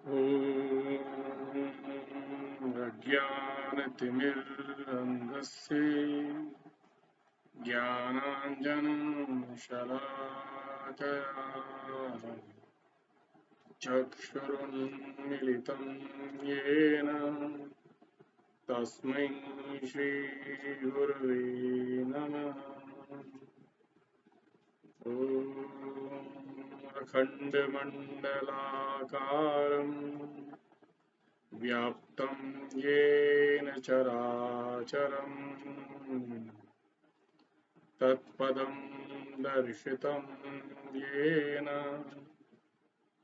ॐ अज्ञानतिमिरन्धस्य ज्ञानाञ्जनशलाकया चक्षुरुन्मिलितं येन तस्मै श्रीगुरवे नमः। ॐ अखण्डमण्डलाकारम् व्याप्तं येन चराचरम् तत्पदं दर्शितं येन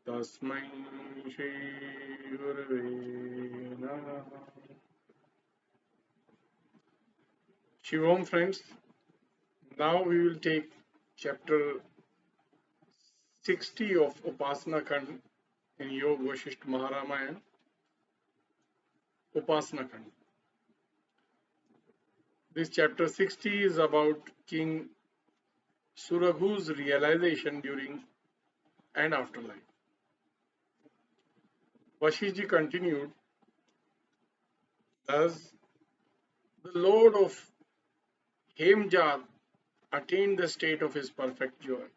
तस्मै श्रीगुरवे नमः। Shivam friends, now we will take chapter 60 of Upasna Khand in Yoga Vasishtha Maharamayan. Upasna Khand. This chapter 60 is about King Suraghu's realization during and afterlife. Vasishtha continued, thus the Lord of Hemjad attained the state of his perfect joy.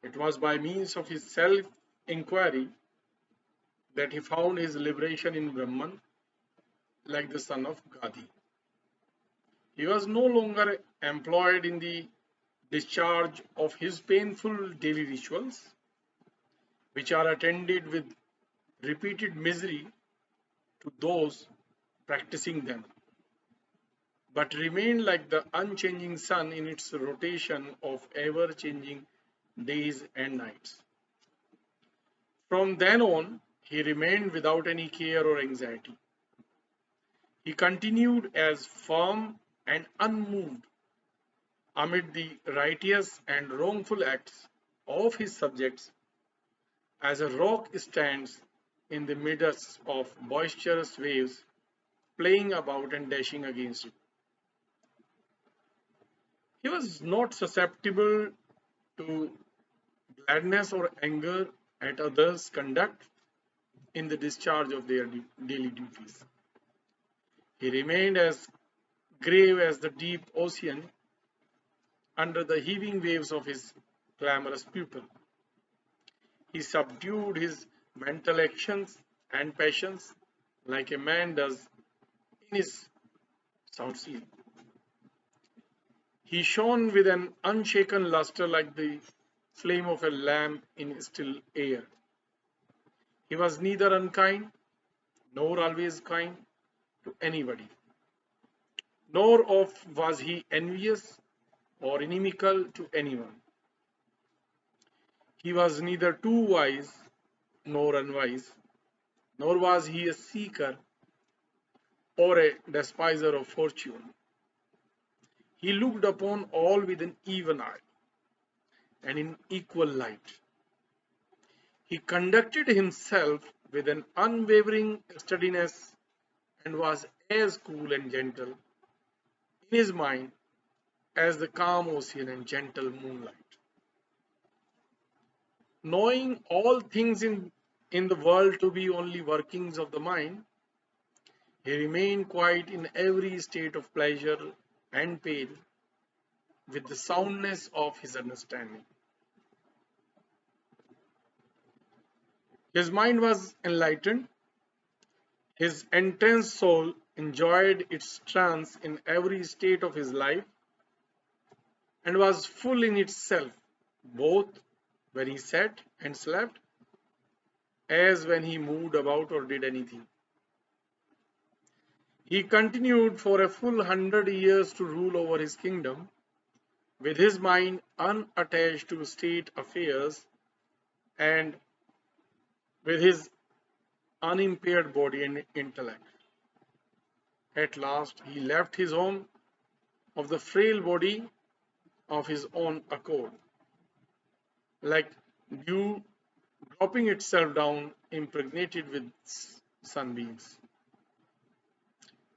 It was by means of his self-inquiry that he found his liberation in Brahman, like the son of Gandhi. He was no longer employed in the discharge of his painful daily rituals, which are attended with repeated misery to those practicing them, but remained like the unchanging sun in its rotation of ever-changing days and nights. From then on, he remained without any care or anxiety. He continued as firm and unmoved amid the righteous and wrongful acts of his subjects, as a rock stands in the midst of boisterous waves playing about and dashing against it. He was not susceptible to gladness or anger at others' conduct in the discharge of their daily duties. He remained as grave as the deep ocean under the heaving waves of his clamorous pupil. He subdued his mental actions and passions like a man does in his sound sleep. He shone with an unshaken luster like the flame of a lamp in still air. He was neither unkind nor always kind to anybody, nor was he envious or inimical to anyone. He was neither too wise nor unwise, nor was he a seeker or a despiser of fortune. He looked upon all with an even eye and in equal light. He conducted himself with an unwavering steadiness and was as cool and gentle in his mind as the calm ocean and gentle moonlight. Knowing all things in the world to be only workings of the mind, he remained quiet in every state of pleasure and pain with the soundness of his understanding. His mind was enlightened, his intense soul enjoyed its trance in every state of his life and was full in itself, both when he sat and slept, as when he moved about or did anything. He continued for a full 100 years to rule over his kingdom, with his mind unattached to state affairs and with his unimpaired body and intellect. At last, he left his home of the frail body of his own accord, like dew dropping itself down, impregnated with sunbeams.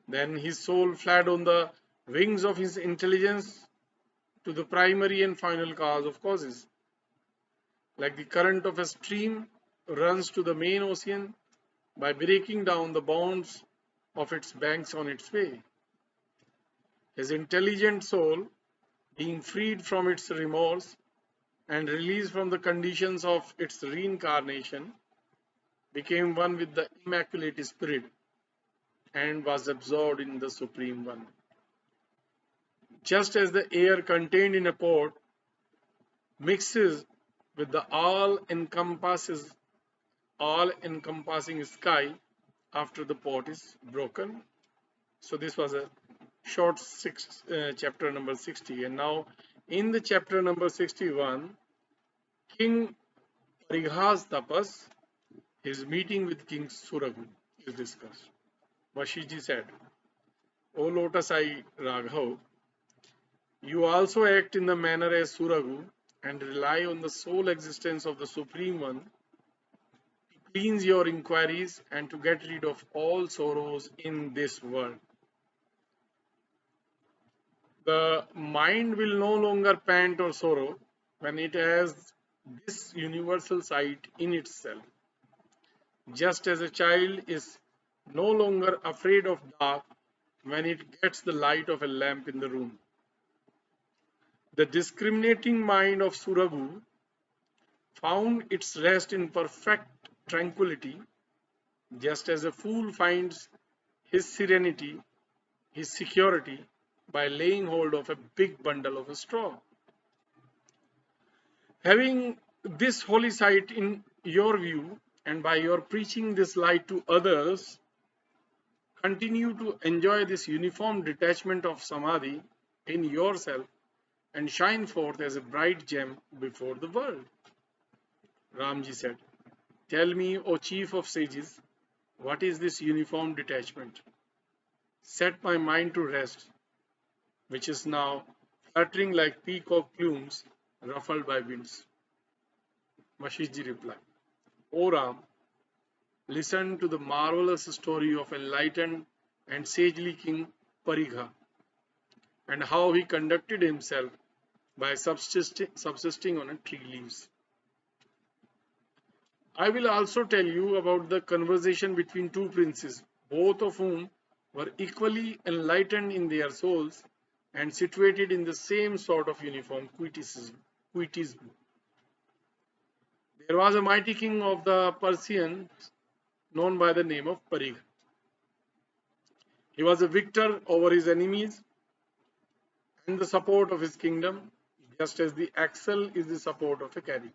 Then his soul fled on the wings of his intelligence to the primary and final cause of causes, like the current of a stream runs to the main ocean by breaking down the bonds of its banks on its way. His intelligent soul, being freed from its remorse and released from the conditions of its reincarnation, became one with the Immaculate Spirit and was absorbed in the Supreme One. Just as the air contained in a pot mixes with the all-encompassing sky after the pot is broken. So this was a short chapter number 60, and now in the chapter number 61, King Parigha's Tapas, his meeting with King Suraghu is discussed. Vasishtha said, O lotus eye Raghav, you also act in the manner as Suraghu and rely on the sole existence of the Supreme One to cleanse your inquiries and to get rid of all sorrows in this world. The mind will no longer pant or sorrow when it has this universal sight in itself. Just as a child is no longer afraid of dark when it gets the light of a lamp in the room. The discriminating mind of Suraghu found its rest in perfect tranquility, just as a fool finds his serenity, his security, by laying hold of a big bundle of straw. Having this holy sight in your view, and by your preaching this light to others, continue to enjoy this uniform detachment of Samadhi in yourself and shine forth as a bright gem before the world. Ramji said, Tell me, O chief of sages, what is this uniform detachment? Set my mind to rest, which is now fluttering like peacock plumes ruffled by winds. Vasishtha replied, O Ram, listen to the marvelous story of enlightened and sagely King Parigha and how he conducted himself by subsisting on tree leaves. I will also tell you about the conversation between two princes, both of whom were equally enlightened in their souls and situated in the same sort of uniform quietism. There was a mighty king of the Persians known by the name of Parigha. He was a victor over his enemies and the support of his kingdom, just as the axle is the support of a carriage.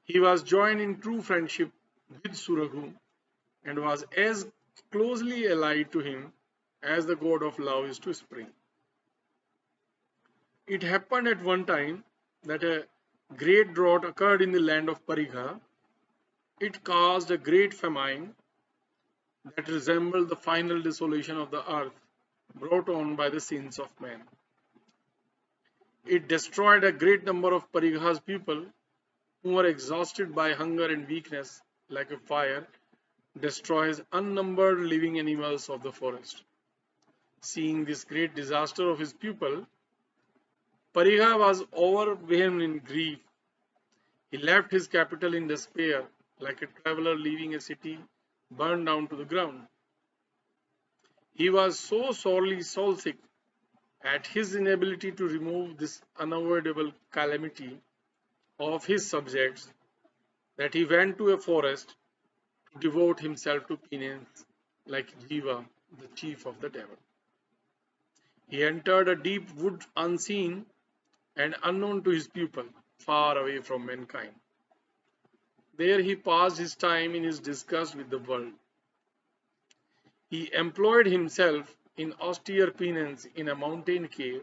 He was joined in true friendship with Suraghu and was as closely allied to him as the god of love is to spring. It happened at one time that a great drought occurred in the land of Parigha. It caused a great famine that resembled the final desolation of the earth brought on by the sins of man. It destroyed a great number of Parigha's people who were exhausted by hunger and weakness, like a fire destroys unnumbered living animals of the forest. Seeing this great disaster of his people, Parigha was overwhelmed in grief. He left his capital in despair, like a traveler leaving a city burned down to the ground. He was so sorely soul-sick at his inability to remove this unavoidable calamity of his subjects that he went to a forest to devote himself to penance like Jiva, the chief of the devil. He entered a deep wood unseen and unknown to his people, far away from mankind. There he passed his time in his disgust with the world. He employed himself in austere penance in a mountain cave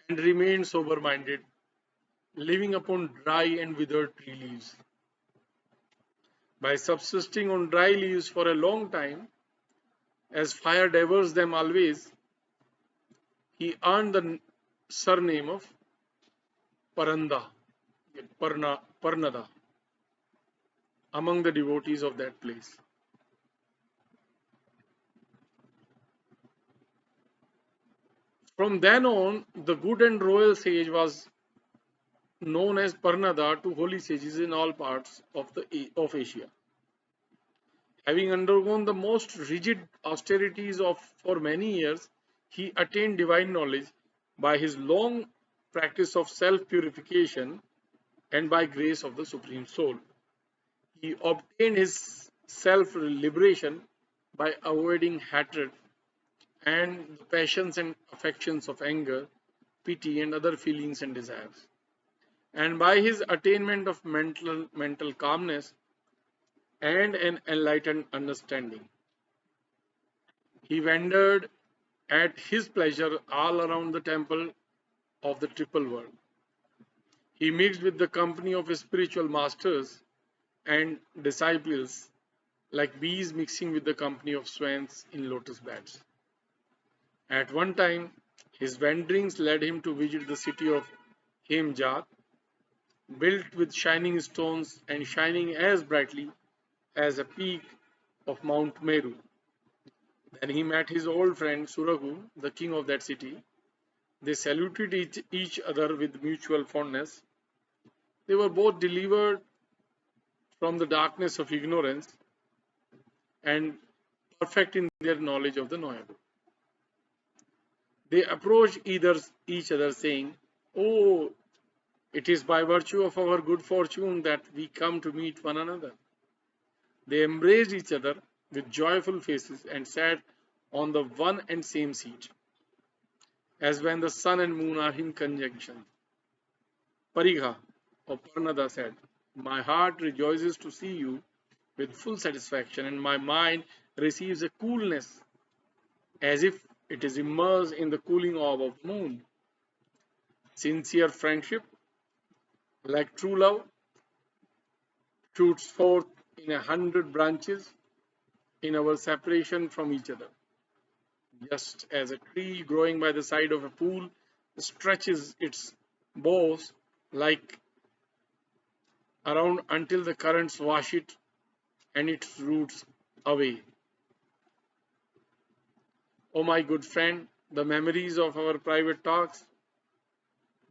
and remained sober-minded, living upon dry and withered tree leaves. By subsisting on dry leaves for a long time, as fire devours them always, he earned the surname of Parnada among the devotees of that place. From then on, the good and royal sage was known as Parnada to holy sages in all parts of Asia. Having undergone the most rigid austerities of for many years, he attained divine knowledge by his long practice of self-purification and by grace of the Supreme Soul. He obtained his self-liberation by avoiding hatred and the passions and affections of anger, pity, and other feelings and desires. And by his attainment of mental calmness and an enlightened understanding, he wandered at his pleasure all around the temple of the triple world. He mixed with the company of his spiritual masters and disciples like bees mixing with the company of swans in lotus beds. At one time, his wanderings led him to visit the city of Hemjat, built with shining stones and shining as brightly as a peak of Mount Meru. Then he met his old friend Suraghu, the king of that city. They saluted each other with mutual fondness. They were both delivered from the darkness of ignorance and perfect in their knowledge of the knowable. They approached each other, saying, "Oh, it is by virtue of our good fortune that we come to meet one another." They embraced each other with joyful faces and sat on the one and same seat, as when the sun and moon are in conjunction. Parigha or Parnada said, "My heart rejoices to see you with full satisfaction, and my mind receives a coolness as if it is immersed in the cooling orb of the moon. Sincere friendship, like true love, shoots forth in 100 branches in our separation from each other, just as a tree growing by the side of a pool stretches its boughs like around until the currents wash it and its roots away. Oh, my good friend, the memories of our private talks,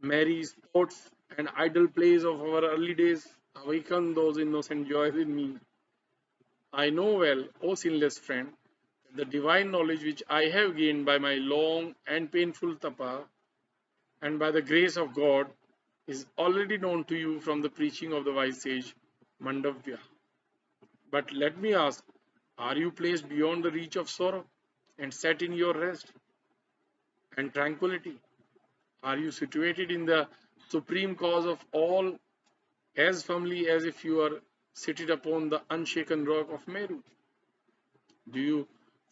merry sports, and idle plays of our early days awaken those innocent joys in me. I know well, O sinless friend, that the divine knowledge which I have gained by my long and painful tapa and by the grace of God is already known to you from the preaching of the wise sage Mandavya. But let me ask, are you placed beyond the reach of sorrow and set in your rest and tranquility? Are you situated in the supreme cause of all as firmly as if you are seated upon the unshaken rock of Meru? Do you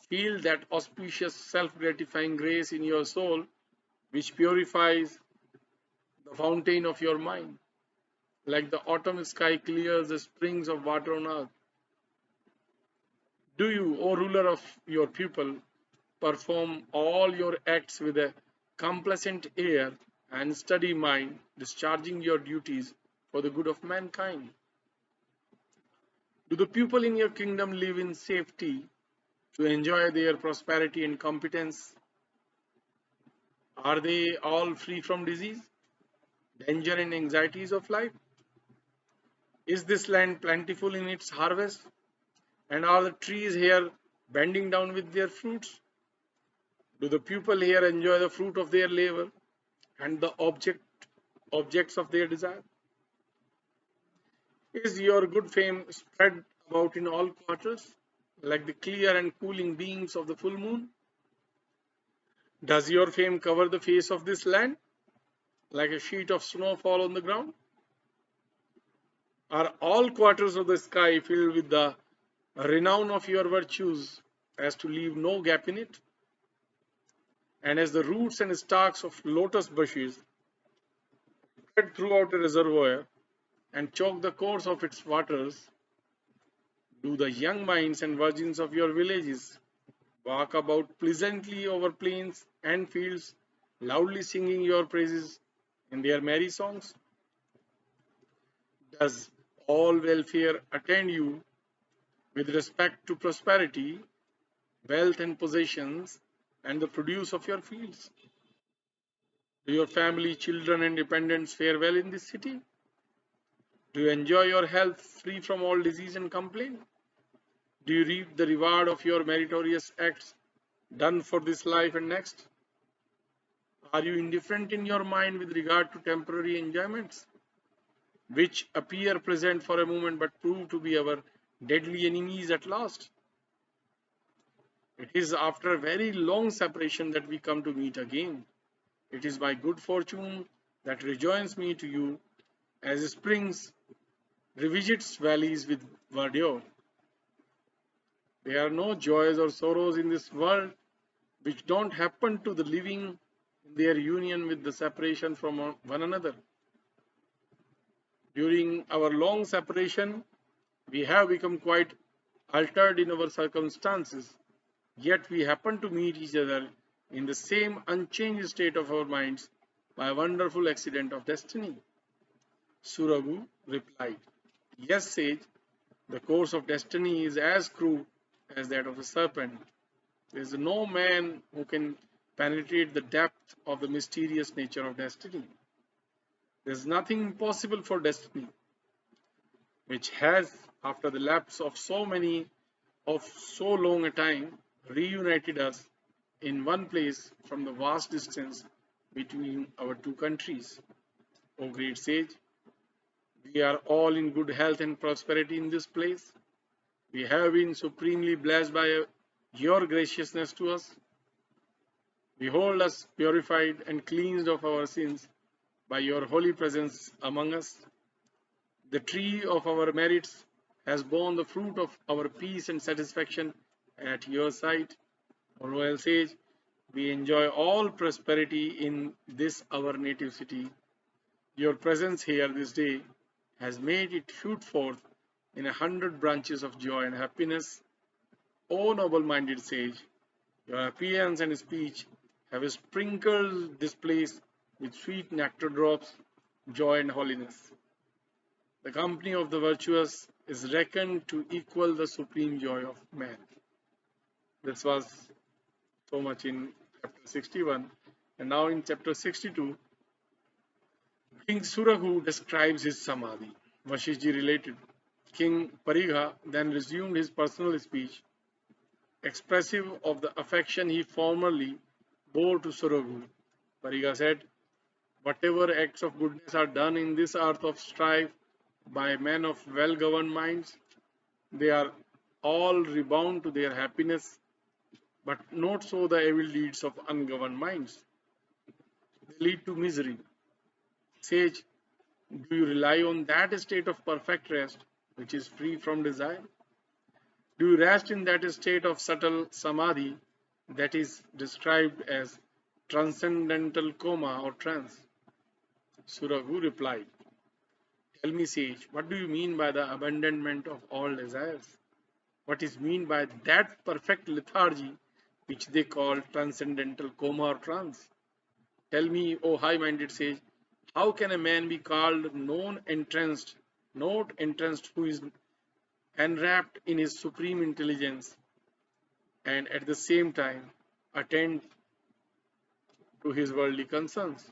feel that auspicious self gratifying grace in your soul which purifies the fountain of your mind, like the autumn sky clears the springs of water on earth? Do you, O ruler of your people, perform all your acts with a complacent air and steady mind, discharging your duties for the good of mankind? Do the people in your kingdom live in safety to enjoy their prosperity and competence? Are they all free from disease, danger, and anxieties of life? Is this land plentiful in its harvest? And are the trees here bending down with their fruits? Do the people here enjoy the fruit of their labor and the objects of their desire? Is your good fame spread about in all quarters, like the clear and cooling beams of the full moon? Does your fame cover the face of this land, like a sheet of snowfall on the ground? Are all quarters of the sky filled with the renown of your virtues as to leave no gap in it? And as the roots and stalks of lotus bushes spread throughout a reservoir and choke the course of its waters, do the young minds and virgins of your villages walk about pleasantly over plains and fields, loudly singing your praises in their merry songs? Does all welfare attend you with respect to prosperity, wealth, and possessions, and the produce of your fields? Do your family, children, and dependents fare well in this city? Do you enjoy your health free from all disease and complaint? Do you reap the reward of your meritorious acts done for this life and next? Are you indifferent in your mind with regard to temporary enjoyments, which appear pleasant for a moment but prove to be our deadly enemies at last? It is after a very long separation that we come to meet again. It is my good fortune that rejoins me to you as springs revisits valleys with verdure. There are no joys or sorrows in this world which don't happen to the living in their union with the separation from one another. During our long separation, we have become quite altered in our circumstances, yet we happen to meet each other in the same unchanged state of our minds by a wonderful accident of destiny. Suraghu replied, Yes, sage, the course of destiny is as cruel as that of a serpent. There is no man who can penetrate the depth of the mysterious nature of destiny. There is nothing impossible for destiny, which has, after the lapse of so long a time, reunited us in one place from the vast distance between our two countries. O great sage, we are all in good health and prosperity in this place. We have been supremely blessed by your graciousness to us. Behold us purified and cleansed of our sins by your holy presence among us. The tree of our merits has borne the fruit of our peace and satisfaction at your sight. O royal sage, we enjoy all prosperity in this our native city. Your presence here this day has made it shoot forth in 100 branches of joy and happiness. O noble-minded sage, your appearance and speech have sprinkled this place with sweet nectar drops, joy and holiness. The company of the virtuous is reckoned to equal the supreme joy of man. This was so much in chapter 61. And now in chapter 62, King Suraghu describes his Samadhi. Vasishtha related. King Parigha then resumed his personal speech, expressive of the affection he formerly bore to Suraghu. Parigha said, Whatever acts of goodness are done in this earth of strife by men of well governed minds, they are all rebound to their happiness, but not so the evil deeds of ungoverned minds. They lead to misery. Sage, do you rely on that state of perfect rest which is free from desire? Do you rest in that state of subtle samadhi that is described as transcendental coma or trance? Suraghu replied, Tell me, sage, what do you mean by the abandonment of all desires? What is meant by that perfect lethargy which they call transcendental coma or trance? Tell me, O high-minded sage, how can a man be called not entranced who is enwrapped in his supreme intelligence and at the same time attend to his worldly concerns?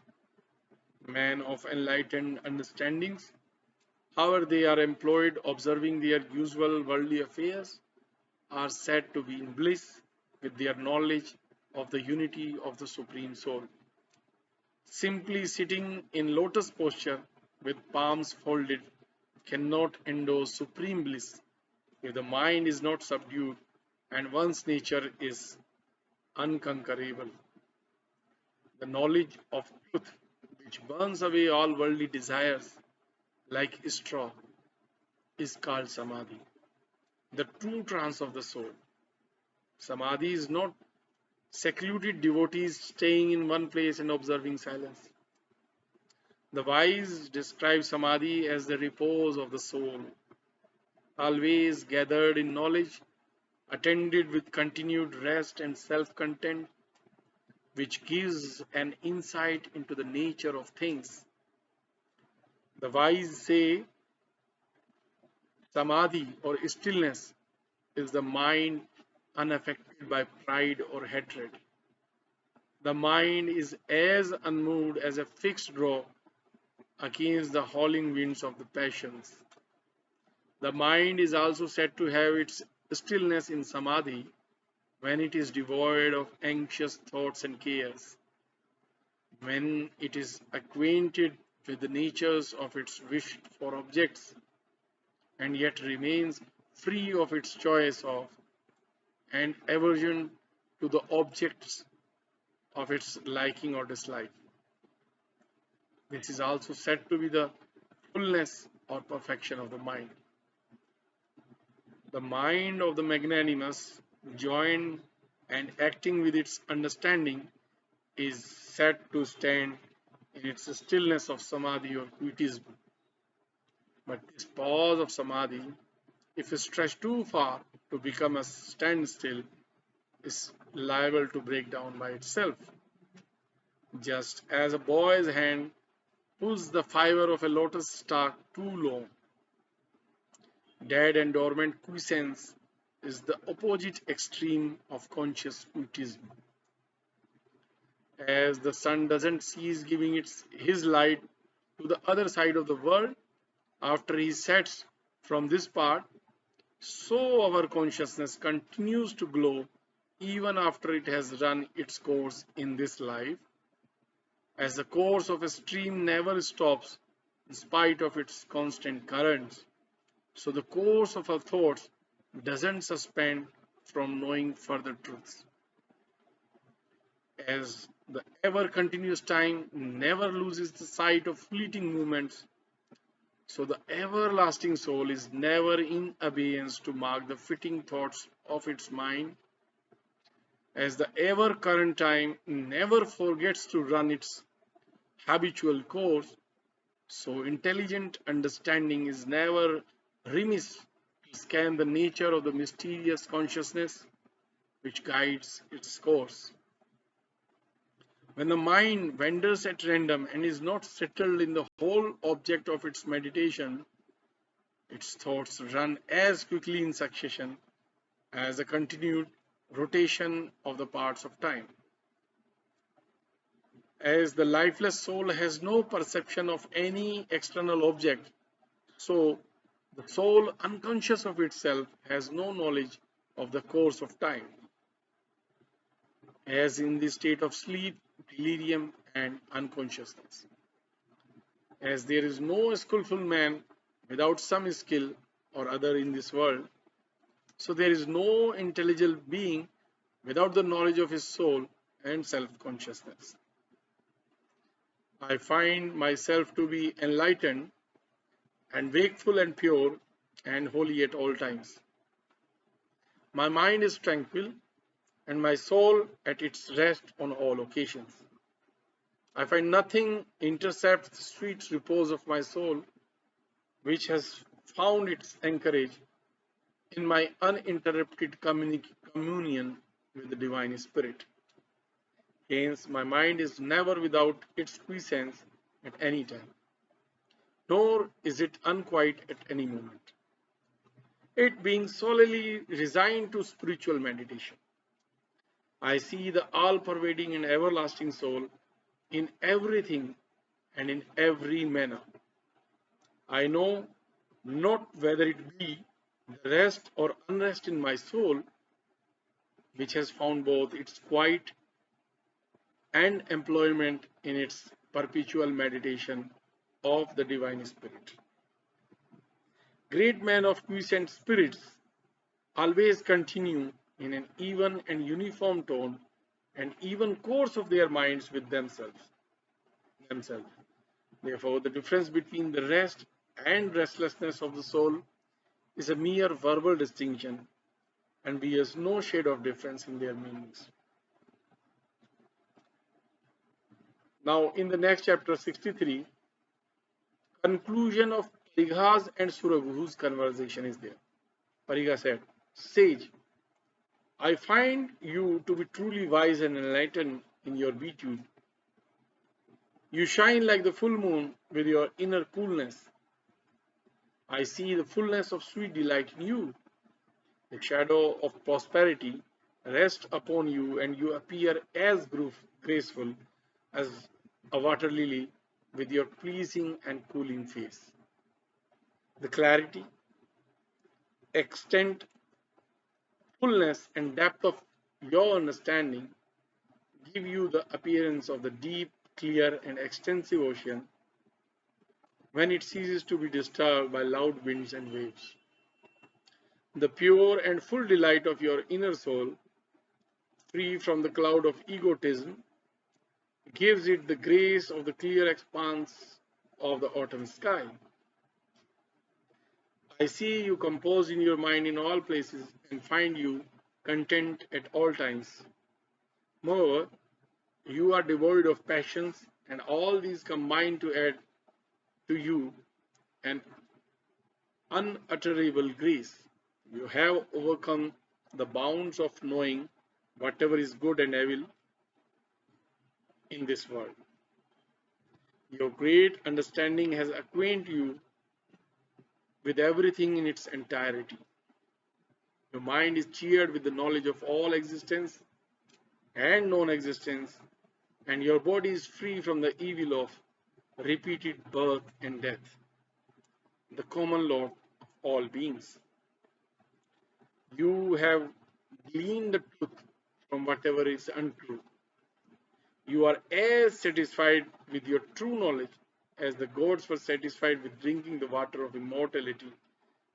Men of enlightened understandings, however they are employed observing their usual worldly affairs, are said to be in bliss with their knowledge of the unity of the Supreme Soul. Simply sitting in lotus posture with palms folded cannot endorse supreme bliss if the mind is not subdued and one's nature is unconquerable. The knowledge of truth, which burns away all worldly desires like straw, is called Samadhi, the true trance of the soul. Samadhi is not secluded devotees staying in one place and observing silence. The wise describe Samadhi as the repose of the soul, always gathered in knowledge, attended with continued rest and self content, which gives an insight into the nature of things. The wise say Samadhi or stillness is the mind unaffected by pride or hatred. The mind is as unmoved as a fixed rock against the howling winds of the passions. The mind is also said to have its stillness in Samadhi when it is devoid of anxious thoughts and cares, when it is acquainted with the natures of its wish for objects, and yet remains free of its choice of and aversion to the objects of its liking or dislike. This is also said to be the fullness or perfection of the mind. The mind of the magnanimous, joined and acting with its understanding, is said to stand in its stillness of samadhi or quietism. But this pause of samadhi, if stretched too far to become a standstill, is liable to break down by itself. Just as a boy's hand pulls the fiber of a lotus stalk too low, dead and dormant quiescence is the opposite extreme of conscious quietism. As the sun doesn't cease giving his light to the other side of the world after he sets from this part, so our consciousness continues to glow even after it has run its course in this life, as the course of a stream never stops in spite of its constant currents. So the course of our thoughts doesn't suspend from knowing further truths. As the ever continuous time never loses the sight of fleeting moments, so the everlasting soul is never in abeyance to mark the fitting thoughts of its mind. As the ever current time never forgets to run its habitual course, so intelligent understanding is never remiss to scan the nature of the mysterious consciousness which guides its course. When the mind wanders at random and is not settled in the whole object of its meditation, its thoughts run as quickly in succession as the continued rotation of the parts of time. As the lifeless soul has no perception of any external object, so the soul, unconscious of itself, has no knowledge of the course of time. As in the state of sleep, delirium, and unconsciousness. As there is no skillful man without some skill or other in this world, so there is no intelligible being without the knowledge of his soul and self-consciousness. I find myself to be enlightened and wakeful and pure and holy at all times. My mind is tranquil and my soul at its rest on all occasions. I find nothing intercepts the sweet repose of my soul, which has found its anchorage in my uninterrupted communion with the Divine Spirit. Hence, my mind is never without its quiescence at any time, nor is it unquiet at any moment, it being solely resigned to spiritual meditation. I see the all-pervading and everlasting soul in everything and in every manner. I know not whether it be the rest or unrest in my soul, which has found both its quiet and employment in its perpetual meditation of the Divine Spirit. Great men of quiescent spirits always continue in an even and uniform tone and even course of their minds with themselves. Therefore, the difference between the rest and restlessness of the soul is a mere verbal distinction and bears no shade of difference in their meanings. Now, in the next chapter 63, conclusion of Parigha's and Suraghu's conversation is there. Parigha said, "Sage, I find you to be truly wise and enlightened in your beatitude. You shine like the full moon with your inner coolness. I see the fullness of sweet delight in you. The shadow of prosperity rest upon you, and you appear as graceful as a water lily with your pleasing and cooling face. The clarity, extent, fullness, and depth of your understanding give you the appearance of the deep, clear, and extensive ocean when it ceases to be disturbed by loud winds and waves. The pure and full delight of your inner soul, free from the cloud of egotism, gives it the grace of the clear expanse of the autumn sky. I see you compose in your mind in all places and find you content at all times. Moreover, you are devoid of passions, and all these combine to add to you an unutterable grace. You have overcome the bounds of knowing whatever is good and evil in this world. Your great understanding has acquainted you with everything in its entirety. Your mind is cheered with the knowledge of all existence and non existence, and your body is free from the evil of repeated birth and death, the common lot of all beings. You have gleaned the truth from whatever is untrue. You are as satisfied with your true knowledge as the gods were satisfied with drinking the water of immortality,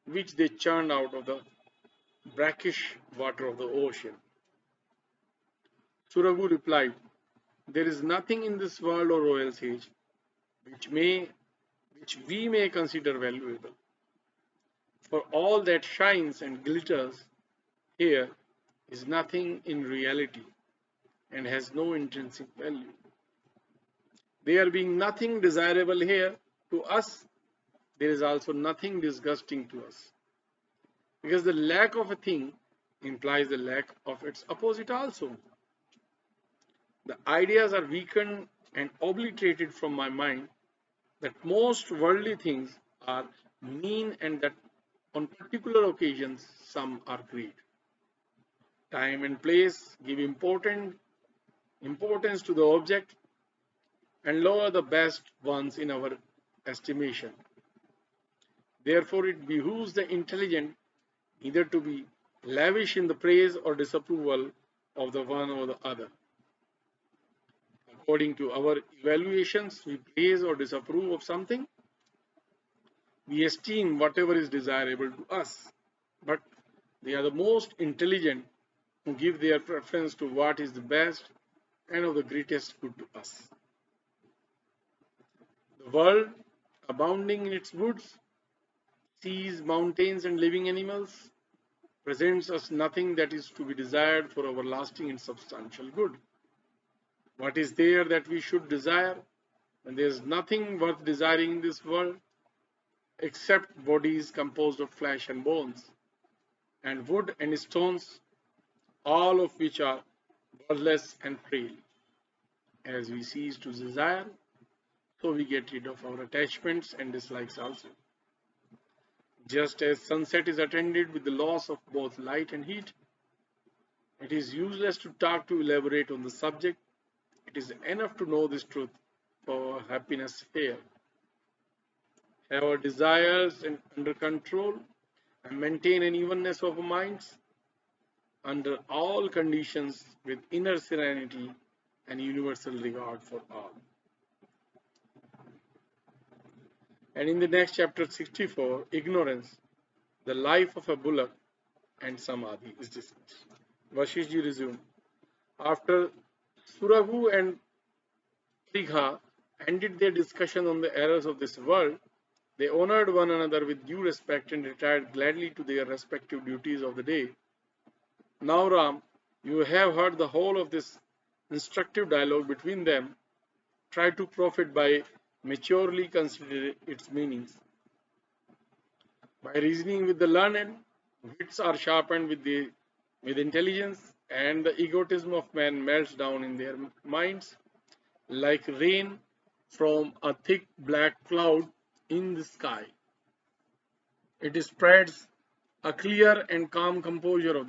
which they churned out of the brackish water of the ocean. Suraghu replied, "There is nothing in this world, O royal sage, which may which we may consider valuable. For all that shines and glitters here is nothing in reality and has no intrinsic value. There being nothing desirable here to us, there is also nothing disgusting to us. Because the lack of a thing implies the lack of its opposite also. The ideas are weakened and obliterated from my mind that most worldly things are mean and that on particular occasions some are great. Time and place give importance to the object and lower the best ones in our estimation. Therefore, it behooves the intelligent either to be lavish in the praise or disapproval of the one or the other. According to our evaluations, we praise or disapprove of something. We esteem whatever is desirable to us, but they are the most intelligent who give their preference to what is the best and of the greatest good to us. The world, abounding in its woods, seas, mountains, and living animals, presents us nothing that is to be desired for our lasting and substantial good. What is there that we should desire? And there is nothing worth desiring in this world except bodies composed of flesh and bones, and wood and stones, all of which are worthless and frail. As we cease to desire, so we get rid of our attachments and dislikes also. Just as sunset is attended with the loss of both light and heat, it is useless to talk to elaborate on the subject. It is enough to know this truth for happiness here. Have our desires under control and maintain an evenness of our minds under all conditions with inner serenity and universal regard for all. And in the next chapter 64, ignorance, the life of a Bullock and Samadhi is discussed. Vasishtha resumed. After Suraghu and Parigha ended their discussion on the errors of this world, they honored one another with due respect and retired gladly to their respective duties of the day. Now, Ram, you have heard the whole of this instructive dialogue between them. Try to profit by maturely considering its meanings. By reasoning with the learned, wits are sharpened with intelligence, and the egotism of man melts down in their minds like rain from a thick black cloud in the sky. It spreads a clear and calm composure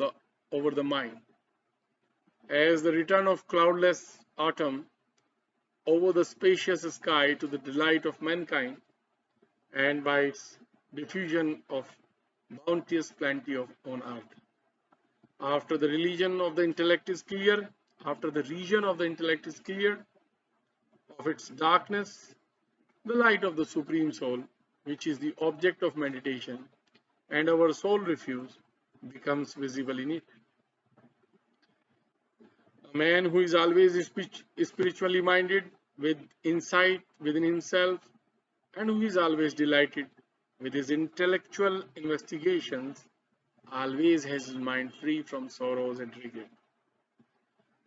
over the mind. As the return of cloudless autumn over the spacious sky to the delight of mankind, and by its diffusion of bounteous plenty on earth. After the religion of the intellect is clear, after the region of the intellect is cleared of its darkness, the light of the Supreme Soul, which is the object of meditation, and our sole refuge, becomes visible in it. A man who is always spiritually minded, with insight within himself, and who is always delighted with his intellectual investigations, always has his mind free from sorrows and regret.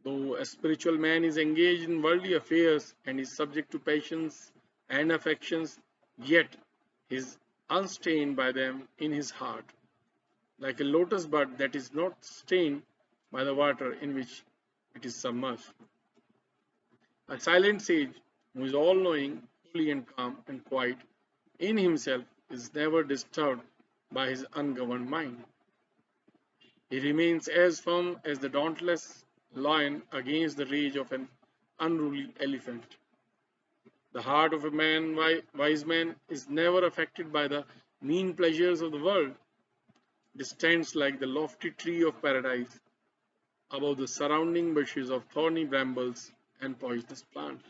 Though a spiritual man is engaged in worldly affairs and is subject to passions and affections, yet he is unstained by them in his heart, like a lotus bud that is not stained by the water in which it is submerged. A silent sage, who is all knowing, holy and calm and quiet in himself, is never disturbed by his ungoverned mind. He remains as firm as the dauntless lion against the rage of an unruly elephant. The heart of a wise man is never affected by the mean pleasures of the world. It stands like the lofty tree of paradise above the surrounding bushes of thorny brambles and poisonous plants.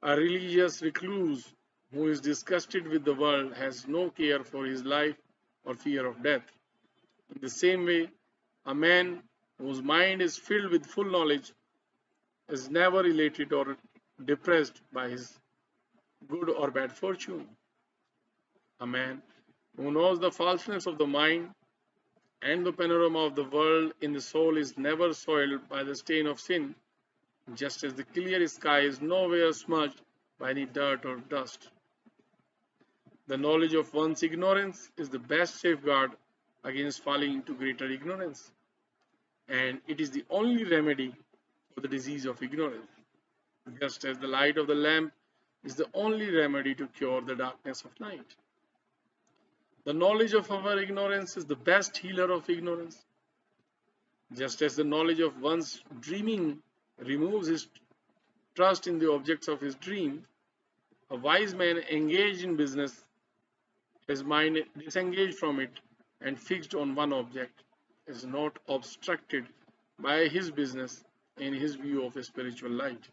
A religious recluse who is disgusted with the world has no care for his life or fear of death. In the same way, a man whose mind is filled with full knowledge is never elated or depressed by his good or bad fortune. A man who knows the falseness of the mind and the panorama of the world in the soul is never soiled by the stain of sin, just as the clear sky is nowhere smudged by any dirt or dust. The knowledge of one's ignorance is the best safeguard against falling into greater ignorance, and it is the only remedy for the disease of ignorance, just as the light of the lamp is the only remedy to cure the darkness of night. The knowledge of our ignorance is the best healer of ignorance, just as the knowledge of one's dreaming removes his trust in the objects of his dream. A wise man engaged in business, his mind disengaged from it and fixed on one object, is not obstructed by his business in his view of a spiritual light.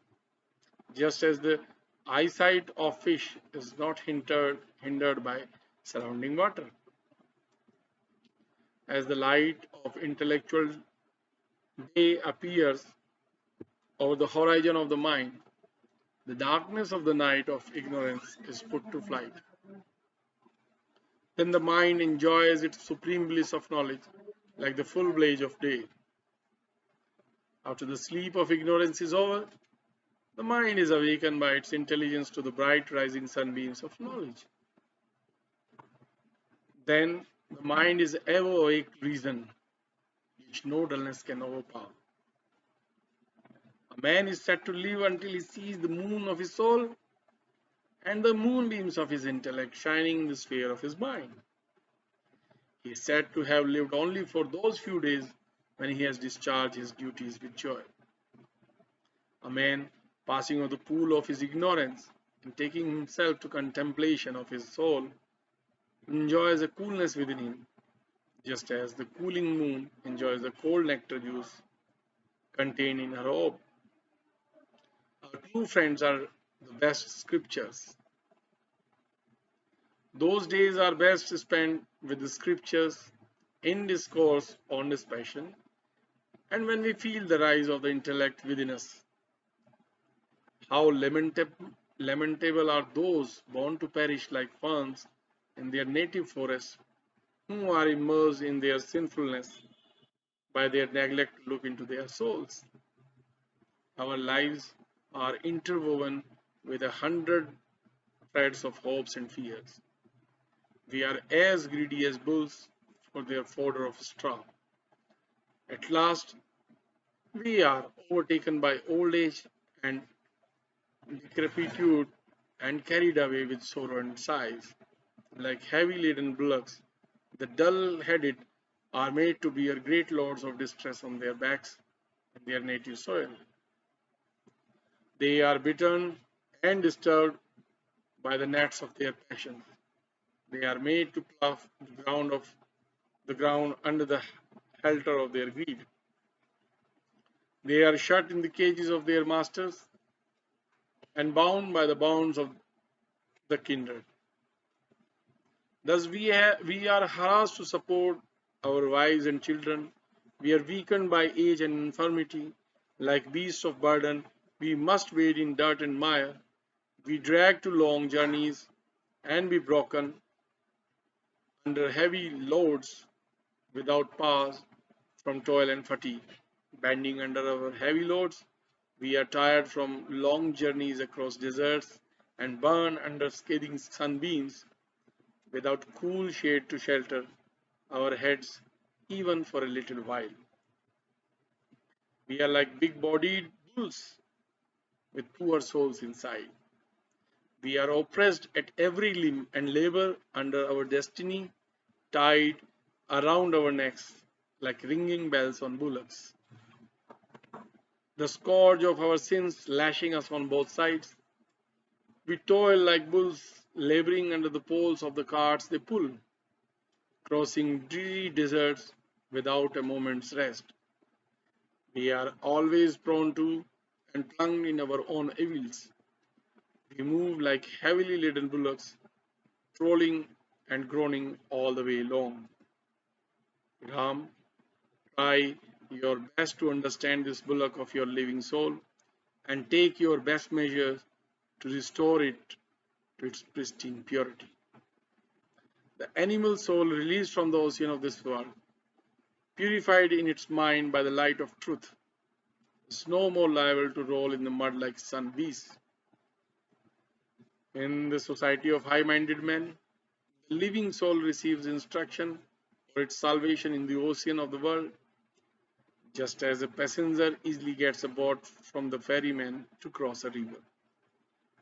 Just as the eyesight of fish is not hindered by surrounding water. As the light of intellectual day appears over the horizon of the mind, the darkness of the night of ignorance is put to flight. Then the mind enjoys its supreme bliss of knowledge like the full blaze of day. After the sleep of ignorance is over, the mind is awakened by its intelligence to the bright rising sunbeams of knowledge. Then the mind is ever awake reason, which no dullness can overpower. A man is said to live until he sees the moon of his soul and the moonbeams of his intellect shining in the sphere of his mind. He is said to have lived only for those few days when he has discharged his duties with joy. A man passing of the pool of his ignorance and taking himself to contemplation of his soul enjoys a coolness within him, just as the cooling moon enjoys the cold nectar juice contained in her orb. Our true friends are the best scriptures. Those days are best spent with the scriptures in discourse on this passion, and when we feel the rise of the intellect within us. How lamentable are those born to perish like ferns in their native forest, who are immersed in their sinfulness by their neglect to look into their souls. Our lives are interwoven with 100 threads of hopes and fears. We are as greedy as bulls for their fodder of straw. At last, we are overtaken by old age and decrepitude and carried away with sorrow and sighs. Like heavy laden bullocks, the dull headed are made to bear great loads of distress on their backs in their native soil. They are bitten and disturbed by the nets of their passions. They are made to plough the ground under the halter of their greed. They are shut in the cages of their masters and bound by the bonds of the kindred. Thus, we are harassed to support our wives and children. We are weakened by age and infirmity. Like beasts of burden, we must wade in dirt and mire. We drag to long journeys and be broken under heavy loads without pause from toil and fatigue. Bending under our heavy loads, we are tired from long journeys across deserts and burn under scathing sunbeams without cool shade to shelter our heads even for a little while. We are like big bodied bulls with poor souls inside. We are oppressed at every limb and labor under our destiny tied around our necks like ringing bells on bullocks. The scourge of our sins lashing us on both sides. We toil like bulls laboring under the poles of the carts they pull, crossing dreary deserts without a moment's rest. We are always prone to and plunged in our own evils. We move like heavily laden bullocks, trolling and groaning all the way along. Ram, try your best to understand this bullock of your living soul and take your best measures to restore it to its pristine purity. The animal soul released from the ocean of this world, purified in its mind by the light of truth, is no more liable to roll in the mud like sun beasts. In the society of high minded men, the living soul receives instruction for its salvation in the ocean of the world, just as a passenger easily gets a boat from the ferryman to cross a river.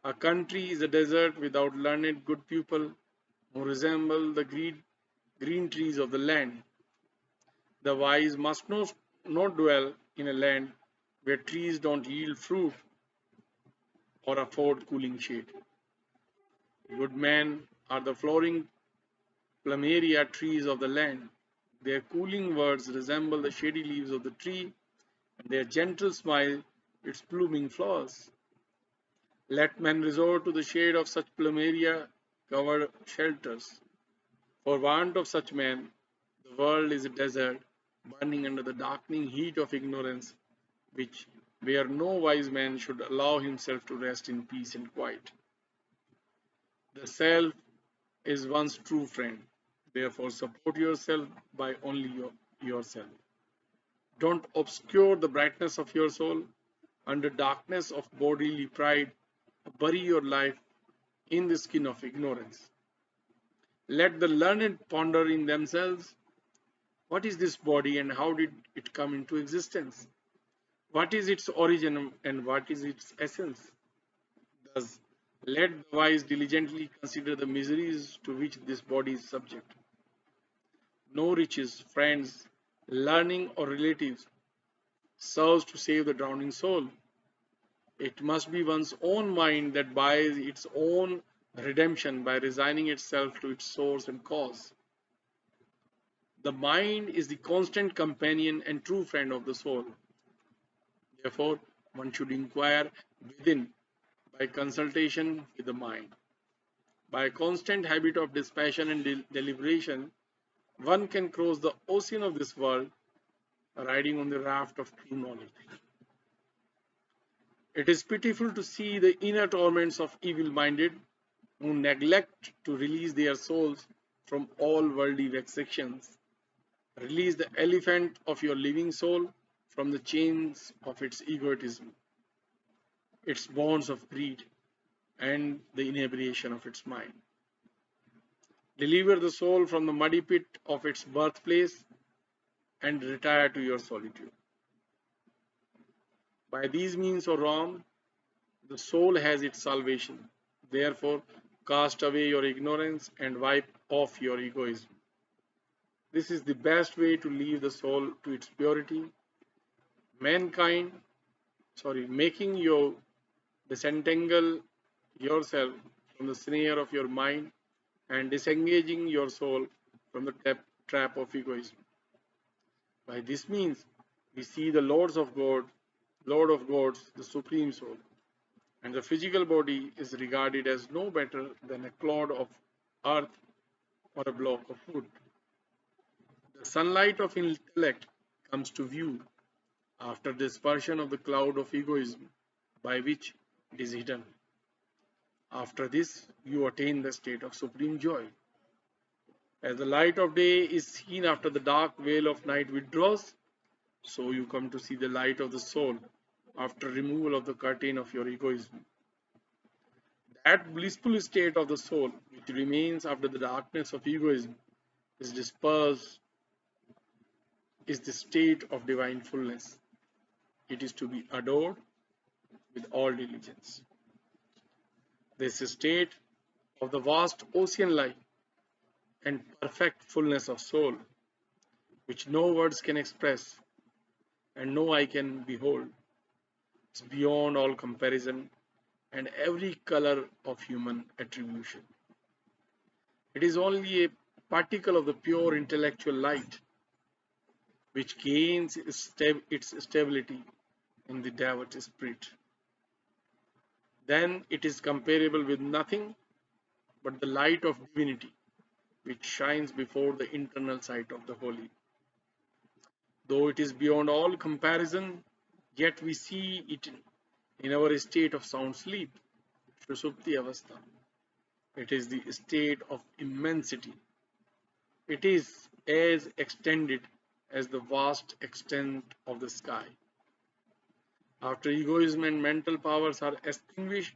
A country is a desert without learned good people who resemble the green trees of the land. The wise must not dwell in a land where trees don't yield fruit or afford cooling shade. Good men are the flowering plumeria trees of the land. Their cooling words resemble the shady leaves of the tree, and their gentle smile its blooming flowers. Let men resort to the shade of such plumeria covered shelters. For want of such men, the world is a desert, burning under the darkening heat of ignorance, which where no wise man should allow himself to rest in peace and quiet. The self is one's true friend. Therefore, support yourself by only yourself. Don't obscure the brightness of your soul under darkness of bodily pride. Bury your life in the skin of ignorance. Let the learned ponder in themselves, what is this body and how did it come into existence? What is its origin and what is its essence? Thus, let the wise diligently consider the miseries to which this body is subject. No riches, friends, learning, or relatives serves to save the drowning soul. It must be one's own mind that buys its own redemption by resigning itself to its source and cause. The mind is the constant companion and true friend of the soul. Therefore, one should inquire within by consultation with the mind. By a constant habit of dispassion and deliberation, one can cross the ocean of this world riding on the raft of true knowledge. It is pitiful to see the inner torments of evil minded who neglect to release their souls from all worldly vexations. Release the elephant of your living soul from the chains of its egotism, its bonds of greed, and the inebriation of its mind. Deliver the soul from the muddy pit of its birthplace and retire to your solitude. By these means, O Ram, the soul has its salvation. Therefore, cast away your ignorance and wipe off your egoism. This is the best way to leave the soul to its purity, mankind, making you disentangle yourself from the snare of your mind and disengaging your soul from the trap of egoism. By this means, we see the Lord of gods, the Supreme Soul, and the physical body is regarded as no better than a clod of earth or a block of wood. The sunlight of intellect comes to view after dispersion of the cloud of egoism by which it is hidden. After this, you attain the state of supreme joy. As the light of day is seen after the dark veil of night withdraws, so you come to see the light of the soul after removal of the curtain of your egoism. That blissful state of the soul which remains after the darkness of egoism is dispersed is the state of divine fullness. It is to be adored with all diligence. This state of the vast ocean life and perfect fullness of soul, which no words can express and no eye can behold, is beyond all comparison and every color of human attribution. It is only a particle of the pure intellectual light which gains its stability in the devotee spirit. Then it is comparable with nothing but the light of divinity which shines before the internal sight of the holy. Though it is beyond all comparison, yet we see it in our state of sound sleep, Sushupti Avastha. It is the state of immensity. It is as extended as the vast extent of the sky. After egoism and mental powers are extinguished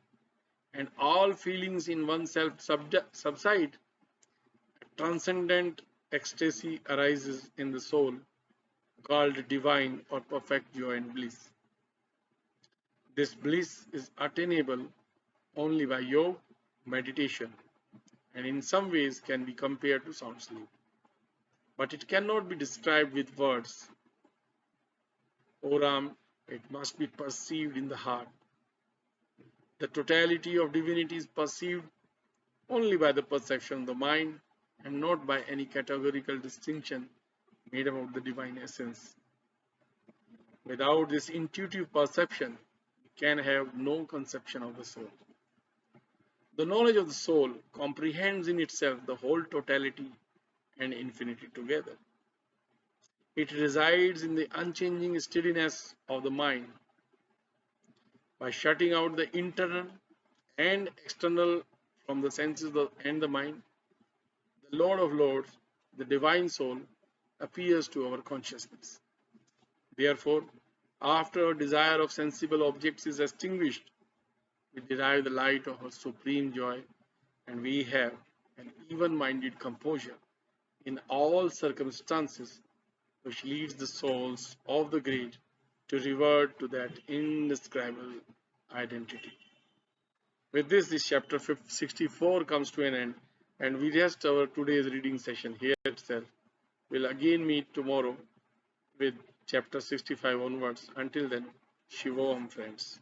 and all feelings in oneself subside, a transcendent ecstasy arises in the soul, called divine or perfect joy and bliss. This bliss is attainable only by yoga, meditation, and in some ways can be compared to sound sleep. But it cannot be described with words. O Ram, it must be perceived in the heart. The totality of divinity is perceived only by the perception of the mind and not by any categorical distinction made about the divine essence. Without this intuitive perception, we can have no conception of the soul. The knowledge of the soul comprehends in itself the whole totality and infinity together. It resides in the unchanging steadiness of the mind. By shutting out the internal and external from the senses and the mind, the Lord of Lords, the divine soul, appears to our consciousness. Therefore, after our desire of sensible objects is extinguished, we derive the light of our supreme joy and we have an even-minded composure in all circumstances which leads the souls of the great to revert to that indescribable identity. With this chapter 64 comes to an end, and we rest our today's reading session here itself. We'll again meet tomorrow with chapter 65 onwards. Until then, Shivoham, friends.